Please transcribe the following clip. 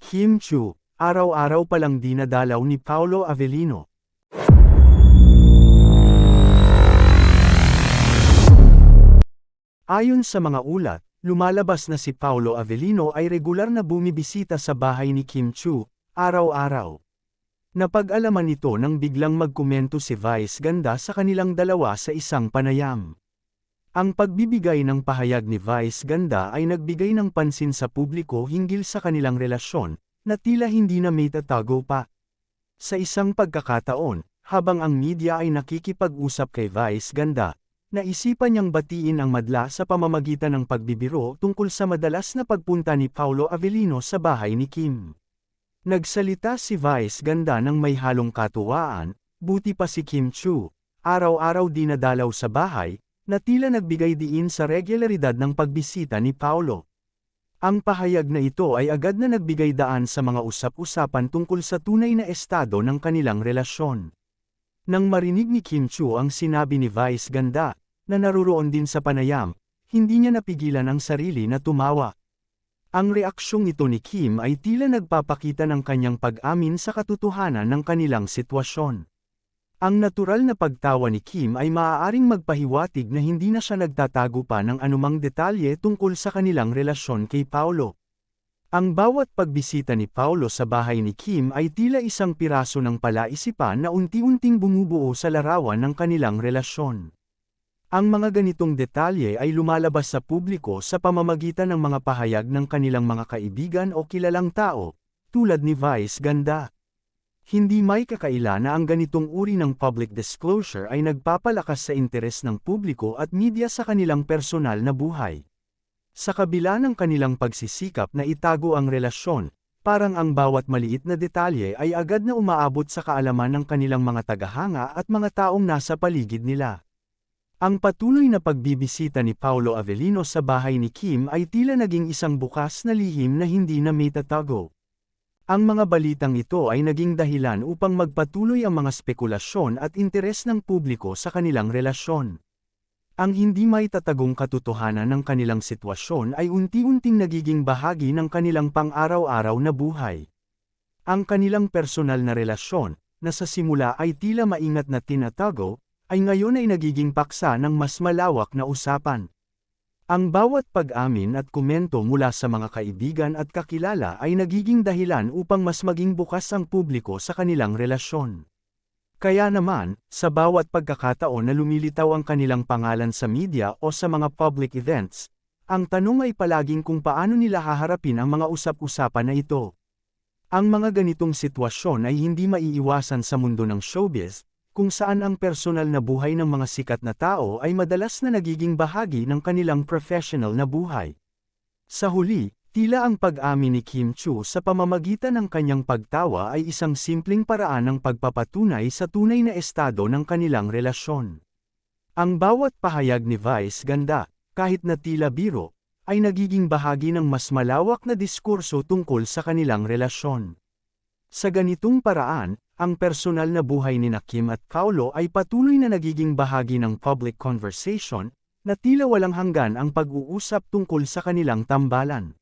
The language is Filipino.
Kim Chu, araw-araw palang dinadalaw ni Paolo Avellino. Ayon sa mga ulat, lumalabas na si Paolo Avellino ay regular na bumibisita sa bahay ni Kim Chu, araw-araw. Napag-alaman ito nang biglang magkomento si Vice Ganda sa kanilang dalawa sa isang panayam. Ang pagbibigay ng pahayag ni Vice Ganda ay nagbigay ng pansin sa publiko hinggil sa kanilang relasyon, na tila hindi na may tatago pa. Sa isang pagkakataon, habang ang media ay nakikipag-usap kay Vice Ganda, naisipan niyang batiin ang madla sa pamamagitan ng pagbibiro tungkol sa madalas na pagpunta ni Paolo Avellino sa bahay ni Kim. Nagsalita si Vice Ganda ng may halong katuwaan, buti pa si Kim Chu, araw-araw dinadalaw sa bahay, na tila nagbigay diin sa regularidad ng pagbisita ni Paolo. Ang pahayag na ito ay agad na nagbigay daan sa mga usap-usapan tungkol sa tunay na estado ng kanilang relasyon. Nang marinig ni Kim Chu ang sinabi ni Vice Ganda, na naruroon din sa panayam, hindi niya napigilan ang sarili na tumawa. Ang reaksyong ito ni Kim ay tila nagpapakita ng kanyang pag-amin sa katotohanan ng kanilang sitwasyon. Ang natural na pagtawa ni Kim ay maaaring magpahiwatig na hindi na siya nagtatago pa ng anumang detalye tungkol sa kanilang relasyon kay Paolo. Ang bawat pagbisita ni Paolo sa bahay ni Kim ay tila isang piraso ng palaisipan na unti-unting bumubuo sa larawan ng kanilang relasyon. Ang mga ganitong detalye ay lumalabas sa publiko sa pamamagitan ng mga pahayag ng kanilang mga kaibigan o kilalang tao, tulad ni Vice Ganda. Hindi may kakaila na ang ganitong uri ng public disclosure ay nagpapalakas sa interes ng publiko at media sa kanilang personal na buhay. Sa kabila ng kanilang pagsisikap na itago ang relasyon, parang ang bawat maliit na detalye ay agad na umaabot sa kaalaman ng kanilang mga tagahanga at mga taong nasa paligid nila. Ang patuloy na pagbibisita ni Paolo Avellino sa bahay ni Kim ay tila naging isang bukas na lihim na hindi na may tatago. Ang mga balitang ito ay naging dahilan upang magpatuloy ang mga spekulasyon at interes ng publiko sa kanilang relasyon. Ang hindi may tatagong katotohanan ng kanilang sitwasyon ay unti-unting nagiging bahagi ng kanilang pang-araw-araw na buhay. Ang kanilang personal na relasyon, na sa simula ay tila maingat na tinatago, ay ngayon ay nagiging paksa ng mas malawak na usapan. Ang bawat pag-amin at komento mula sa mga kaibigan at kakilala ay nagiging dahilan upang mas maging bukas ang publiko sa kanilang relasyon. Kaya naman, sa bawat pagkakataon na lumilitaw ang kanilang pangalan sa media o sa mga public events, ang tanong ay palaging kung paano nila haharapin ang mga usap-usapan na ito. Ang mga ganitong sitwasyon ay hindi maiiwasan sa mundo ng showbiz, kung saan ang personal na buhay ng mga sikat na tao ay madalas na nagiging bahagi ng kanilang professional na buhay. Sa huli, tila ang pag-amin ni Kim Chu sa pamamagitan ng kanyang pagtawa ay isang simpleng paraan ng pagpapatunay sa tunay na estado ng kanilang relasyon. Ang bawat pahayag ni Vice Ganda, kahit na tila biro, ay nagiging bahagi ng mas malawak na diskurso tungkol sa kanilang relasyon. Sa ganitong paraan, ang personal na buhay ni Kim at Paolo ay patuloy na nagiging bahagi ng public conversation, na tila walang hanggan ang pag-uusap tungkol sa kanilang tambalan.